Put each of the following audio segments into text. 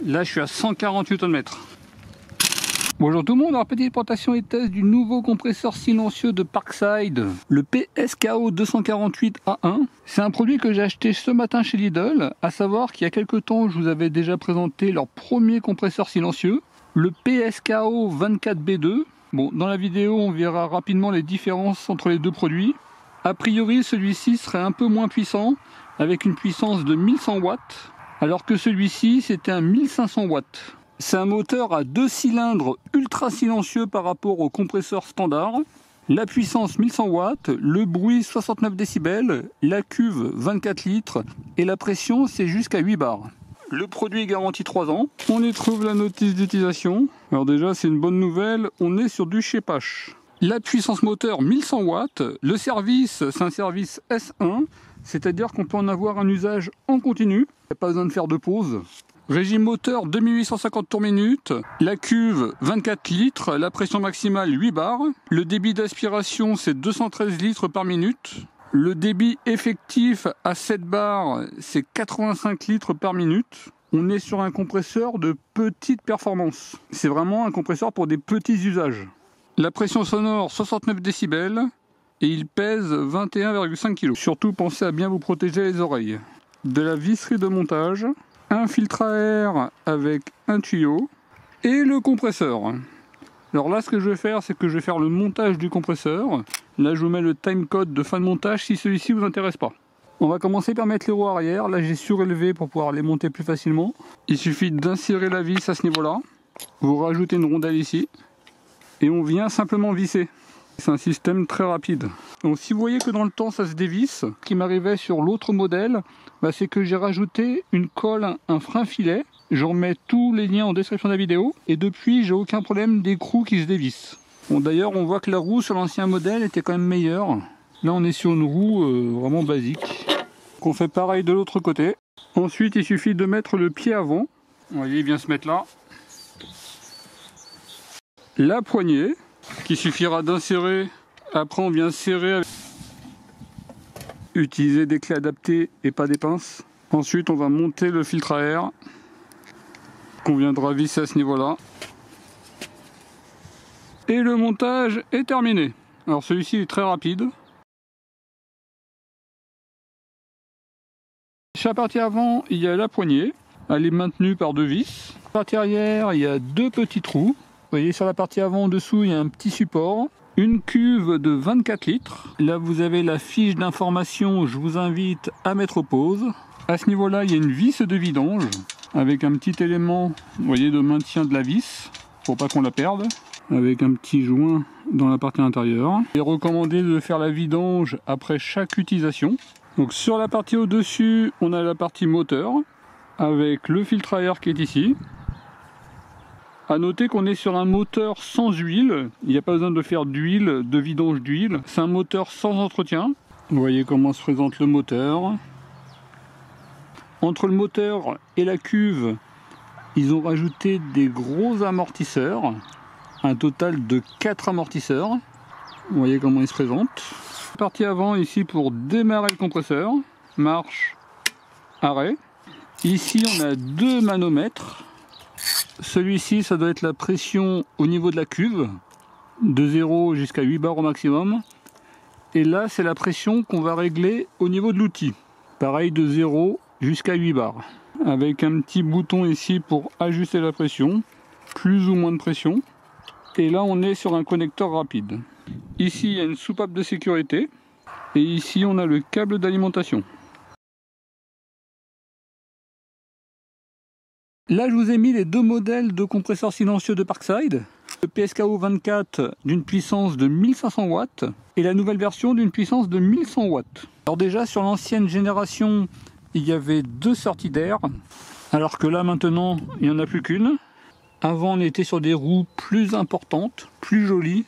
Là je suis à 148 Nm. Bonjour tout le monde, alors petite présentation et test du nouveau compresseur silencieux de Parkside, le PSKO 248A1. C'est un produit que j'ai acheté ce matin chez Lidl, à savoir qu'il y a quelques temps je vous avais déjà présenté leur premier compresseur silencieux, le PSKO 24B2. Bon, dans la vidéo on verra rapidement les différences entre les deux produits. A priori celui-ci serait un peu moins puissant, avec une puissance de 1100 watts, alors que celui-ci c'était un 1500 watts. C'est un moteur à 2 cylindres ultra silencieux par rapport au compresseur standard. La puissance 1100 watts, le bruit 69 décibels, la cuve 24 litres et la pression c'est jusqu'à 8 bars. Le produit est garanti 3 ans. On y trouve la notice d'utilisation. Alors déjà c'est une bonne nouvelle, on est sur du chez Pache. La puissance moteur 1100 watts, le service c'est un service S1, c'est-à-dire qu'on peut en avoir un usage en continu, il n'y a pas besoin de faire de pause. Régime moteur 2850 tours minute, la cuve 24 litres, la pression maximale 8 bars, le débit d'aspiration c'est 213 litres par minute, le débit effectif à 7 bars c'est 85 litres par minute. On est sur un compresseur de petite performance, c'est vraiment un compresseur pour des petits usages. La pression sonore 69 décibels et il pèse 21,5 kg. Surtout pensez à bien vous protéger les oreilles. De la visserie de montage, un filtre à air avec un tuyau et le compresseur. Alors là ce que je vais faire c'est que je vais faire le montage du compresseur. Là je vous mets le timecode de fin de montage si celui-ci vous intéresse pas. On va commencer par mettre les roues arrière. Là j'ai surélevé pour pouvoir les monter plus facilement. Il suffit d'insérer la vis à ce niveau là. Vous rajoutez une rondelle ici et on vient simplement visser. C'est un système très rapide. Donc si vous voyez que dans le temps ça se dévisse, ce qui m'arrivait sur l'autre modèle, c'est que j'ai rajouté une colle, un frein filet. Je remets tous les liens en description de la vidéo. Et depuis j'ai aucun problème d'écrou qui se dévisse. Bon, d'ailleurs on voit que la roue sur l'ancien modèle était quand même meilleure. Là on est sur une roue vraiment basique. Donc on fait pareil de l'autre côté. Ensuite il suffit de mettre le pied avant. Vous voyez il vient se mettre là. La poignée qu'il suffira d'insérer. Après on vient serrer avec... Utiliser des clés adaptées et pas des pinces. Ensuite on va monter le filtre à air qu'on viendra visser à ce niveau là. Et le montage est terminé. Alors celui-ci est très rapide. Sur la partie avant il y a la poignée. Elle est maintenue par 2 vis. Sur la partie arrière il y a 2 petits trous. Vous voyez sur la partie avant en dessous il y a un petit support. Une cuve de 24 litres. Là vous avez la fiche d'information, je vous invite à mettre pause. À ce niveau là il y a une vis de vidange avec un petit élément, vous voyez, de maintien de la vis pour pas qu'on la perde, avec un petit joint dans la partie intérieure. Il est recommandé de faire la vidange après chaque utilisation. Donc sur la partie au dessus on a la partie moteur avec le filtre à air qui est ici. A noter qu'on est sur un moteur sans huile, il n'y a pas besoin de faire d'huile, de vidange d'huile. C'est un moteur sans entretien. Vous voyez comment se présente le moteur. Entre le moteur et la cuve, ils ont rajouté des gros amortisseurs. Un total de 4 amortisseurs. Vous voyez comment ils se présentent. Partie avant ici pour démarrer le compresseur. Marche, arrêt. Ici on a 2 manomètres. Celui-ci, ça doit être la pression au niveau de la cuve, de 0 jusqu'à 8 bars au maximum. Et là, c'est la pression qu'on va régler au niveau de l'outil. Pareil, de 0 jusqu'à 8 bars. Avec un petit bouton ici pour ajuster la pression, plus ou moins de pression. Et là, on est sur un connecteur rapide. Ici, il y a une soupape de sécurité. Et ici, on a le câble d'alimentation. Là je vous ai mis les 2 modèles de compresseurs silencieux de Parkside. Le PSKO 24 d'une puissance de 1500 watts et la nouvelle version d'une puissance de 1100 watts. Alors déjà sur l'ancienne génération il y avait 2 sorties d'air, alors que là maintenant il n'y en a plus qu'une. Avant on était sur des roues plus importantes, plus jolies.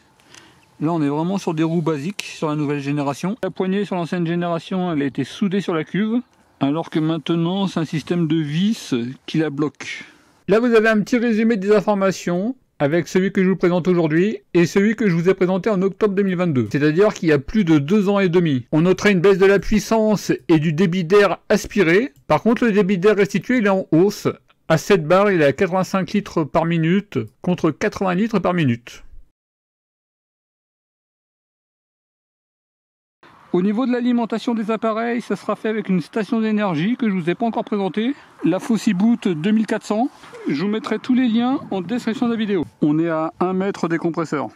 Là on est vraiment sur des roues basiques sur la nouvelle génération. La poignée sur l'ancienne génération elle a été soudée sur la cuve. Alors que maintenant c'est un système de vis qui la bloque. Là vous avez un petit résumé des informations avec celui que je vous présente aujourd'hui et celui que je vous ai présenté en octobre 2022. C'est-à-dire qu'il y a plus de 2 ans et demi. On noterait une baisse de la puissance et du débit d'air aspiré. Par contre le débit d'air restitué il est en hausse À 7 bars, il est à 85 litres par minute contre 80 litres par minute. Au niveau de l'alimentation des appareils, ça sera fait avec une station d'énergie que je ne vous ai pas encore présentée, la Fossiboot 2400. Je vous mettrai tous les liens en description de la vidéo. On est à 1 mètre des compresseurs.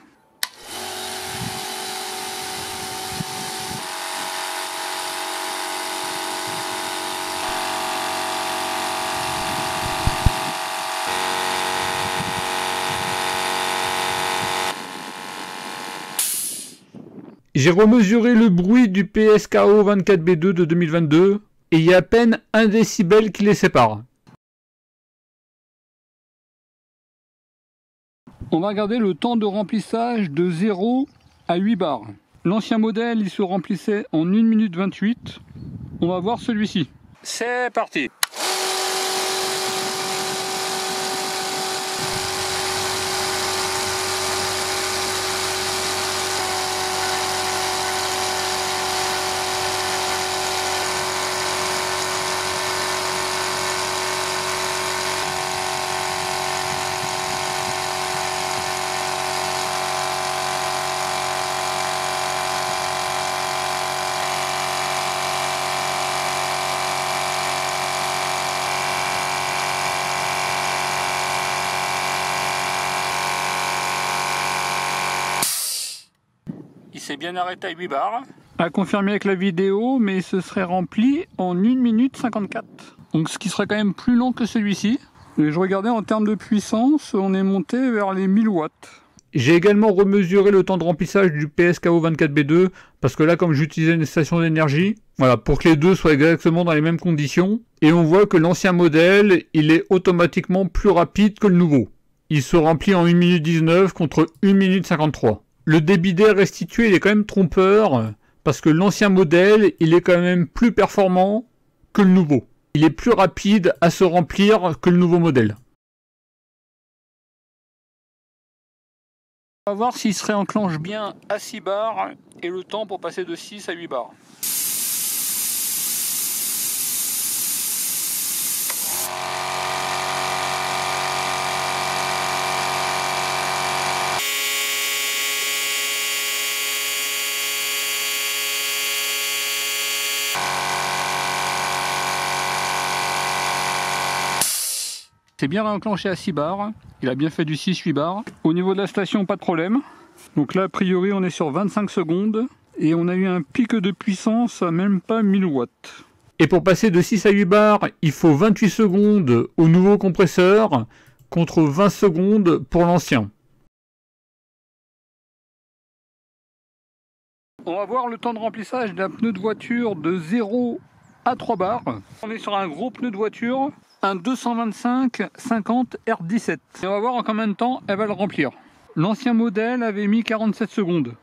J'ai remesuré le bruit du PSKO 24B2 de 2022 et il y a à peine 1 décibel qui les sépare. On va regarder le temps de remplissage de 0 à 8 bars. L'ancien modèle, il se remplissait en 1 minute 28. On va voir celui-ci. C'est parti! Il s'est bien arrêté à 8 bars. À confirmer avec la vidéo, mais ce serait rempli en 1 minute 54. Donc ce qui serait quand même plus long que celui-ci. Et je regardais en termes de puissance, on est monté vers les 1000 watts. J'ai également remesuré le temps de remplissage du PSKO 24B2 parce que là, comme j'utilisais une station d'énergie, voilà, pour que les deux soient exactement dans les mêmes conditions. Et on voit que l'ancien modèle, il est automatiquement plus rapide que le nouveau. Il se remplit en 1 minute 19 contre 1 minute 53. Le débit d'air restitué, il est quand même trompeur parce que l'ancien modèle, il est quand même plus performant que le nouveau. Il est plus rapide à se remplir que le nouveau modèle. On va voir s'il se réenclenche bien à 6 bars et le temps pour passer de 6 à 8 bars. C'est bien réenclenché à 6 bars, il a bien fait du 6-8 bars. Au niveau de la station, pas de problème. Donc là, a priori, on est sur 25 secondes et on a eu un pic de puissance à même pas 1000 watts. Et pour passer de 6 à 8 bars, il faut 28 secondes au nouveau compresseur contre 20 secondes pour l'ancien. On va voir le temps de remplissage d'un pneu de voiture de 0 à 3 bars. On est sur un gros pneu de voiture. Un 225-50 R17. Et on va voir en combien de temps elle va le remplir. L'ancien modèle avait mis 47 secondes.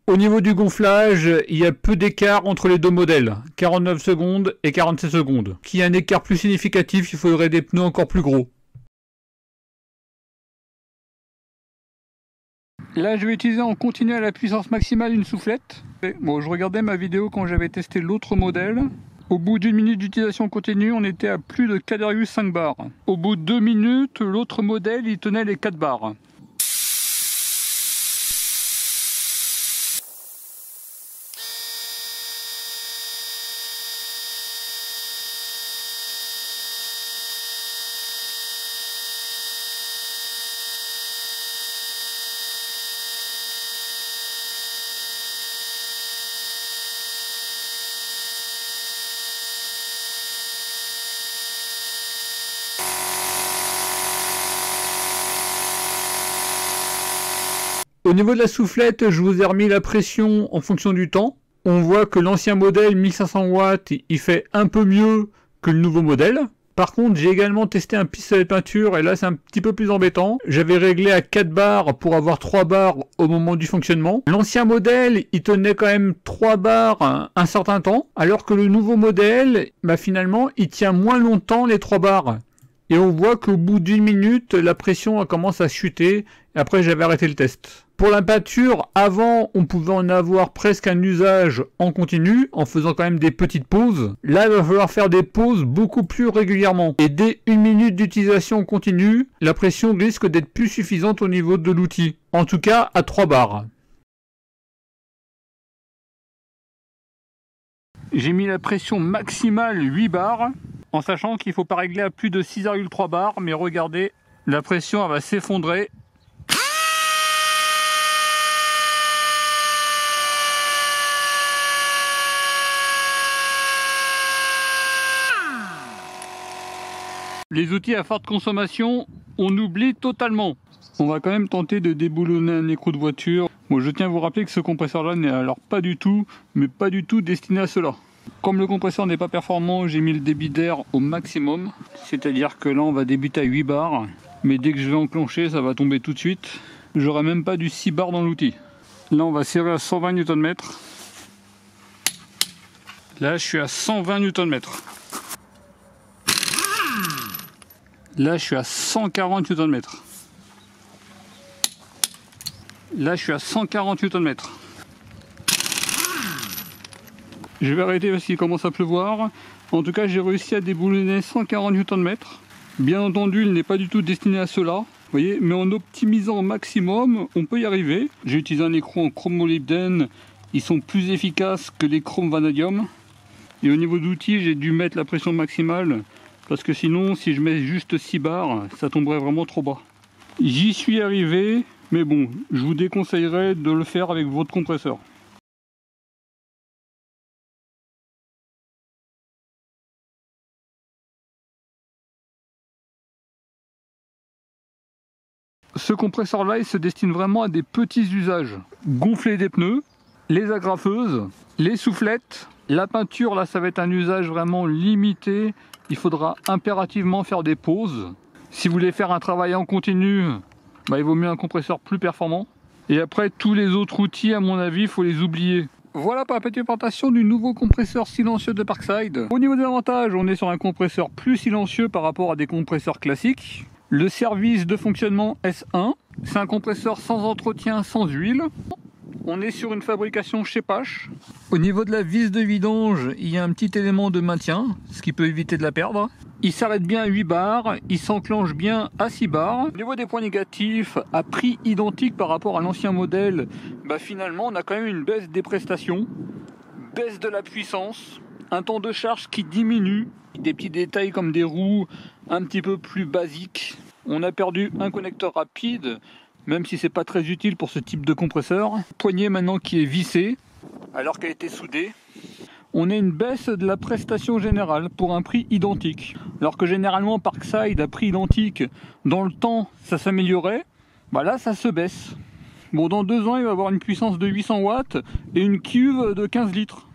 Au niveau du gonflage, il y a peu d'écart entre les deux modèles, 49 secondes et 47 secondes. S'il y a un écart plus significatif, il faudrait des pneus encore plus gros. Là, je vais utiliser en continu à la puissance maximale une soufflette. Bon, je regardais ma vidéo quand j'avais testé l'autre modèle. Au bout d'1 minute d'utilisation continue, on était à plus de 4,5 bars. Au bout de 2 minutes, l'autre modèle, il tenait les 4 bars. Au niveau de la soufflette, je vous ai remis la pression en fonction du temps. On voit que l'ancien modèle 1500 watts, il fait un peu mieux que le nouveau modèle. Par contre, j'ai également testé un pistolet de peinture et là c'est un petit peu plus embêtant. J'avais réglé à 4 bars pour avoir 3 bars au moment du fonctionnement. L'ancien modèle, il tenait quand même 3 bars un certain temps, alors que le nouveau modèle, bah finalement, il tient moins longtemps les 3 bars. Et on voit qu'au bout d'1 minute, la pression commence à chuter. Et après, j'avais arrêté le test. Pour la peinture, avant, on pouvait en avoir presque un usage en continu, en faisant quand même des petites pauses. Là, il va falloir faire des pauses beaucoup plus régulièrement. Et dès 1 minute d'utilisation continue, la pression risque d'être plus suffisante au niveau de l'outil. En tout cas, à 3 bars. J'ai mis la pression maximale 8 bars, en sachant qu'il ne faut pas régler à plus de 6,3 bars, mais regardez, la pression elle va s'effondrer. Les outils à forte consommation, on oublie totalement. On va quand même tenter de déboulonner un écrou de voiture. Bon, je tiens à vous rappeler que ce compresseur-là n'est alors pas du tout, mais pas du tout destiné à cela. Comme le compresseur n'est pas performant, j'ai mis le débit d'air au maximum. C'est-à-dire que là, on va débuter à 8 bars. Mais dès que je vais enclencher, ça va tomber tout de suite. J'aurai même pas du 6 bars dans l'outil. Là, on va serrer à 120 Nm. Là, je suis à 120 Nm. Là, je suis à 140 Nm. Là, je suis à 140 Nm. Je vais arrêter parce qu'il commence à pleuvoir. En tout cas, j'ai réussi à déboulonner 140 Nm. Bien entendu, il n'est pas du tout destiné à cela. Vous voyez, mais en optimisant au maximum, on peut y arriver. J'ai utilisé un écrou en chrome molybdène. Ils sont plus efficaces que les chromes vanadium. Et au niveau d'outils, j'ai dû mettre la pression maximale. Parce que sinon, si je mets juste 6 bars, ça tomberait vraiment trop bas. J'y suis arrivé, mais bon, je vous déconseillerais de le faire avec votre compresseur. Ce compresseur-là, il se destine vraiment à des petits usages. Gonfler des pneus, les agrafeuses, les soufflettes. La peinture, là, ça va être un usage vraiment limité. Il faudra impérativement faire des pauses. Si vous voulez faire un travail en continu, bah, il vaut mieux un compresseur plus performant. Et après, tous les autres outils, à mon avis, il faut les oublier. Voilà pour la petite présentation du nouveau compresseur silencieux de Parkside. Au niveau des avantages, on est sur un compresseur plus silencieux par rapport à des compresseurs classiques. Le service de fonctionnement S1, c'est un compresseur sans entretien, sans huile. On est sur une fabrication chez Pache. Au niveau de la vis de vidange, il y a un petit élément de maintien, ce qui peut éviter de la perdre. Il s'arrête bien à 8 bars, il s'enclenche bien à 6 bars. Au niveau des points négatifs, à prix identique par rapport à l'ancien modèle, bah finalement on a quand même une baisse des prestations, baisse de la puissance, un temps de charge qui diminue, des petits détails comme des roues un petit peu plus basiques. On a perdu un connecteur rapide, même si c'est pas très utile pour ce type de compresseur. Poignée maintenant qui est vissée, alors qu'elle était soudée. On a une baisse de la prestation générale pour un prix identique. Alors que généralement Parkside à prix identique, dans le temps ça s'améliorait, bah là ça se baisse. Bon, dans 2 ans il va avoir une puissance de 800 watts et une cuve de 15 litres.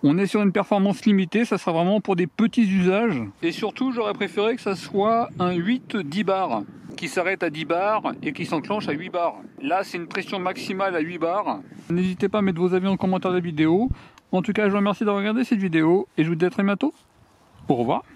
On est sur une performance limitée, ça sera vraiment pour des petits usages. Et surtout j'aurais préféré que ça soit un 8-10 bars, qui s'arrête à 10 bars et qui s'enclenche à 8 bars. Là c'est une pression maximale à 8 bars. N'hésitez pas à mettre vos avis en commentaire de la vidéo. En tout cas je vous remercie d'avoir regardé cette vidéo et je vous dis à très bientôt. Au revoir.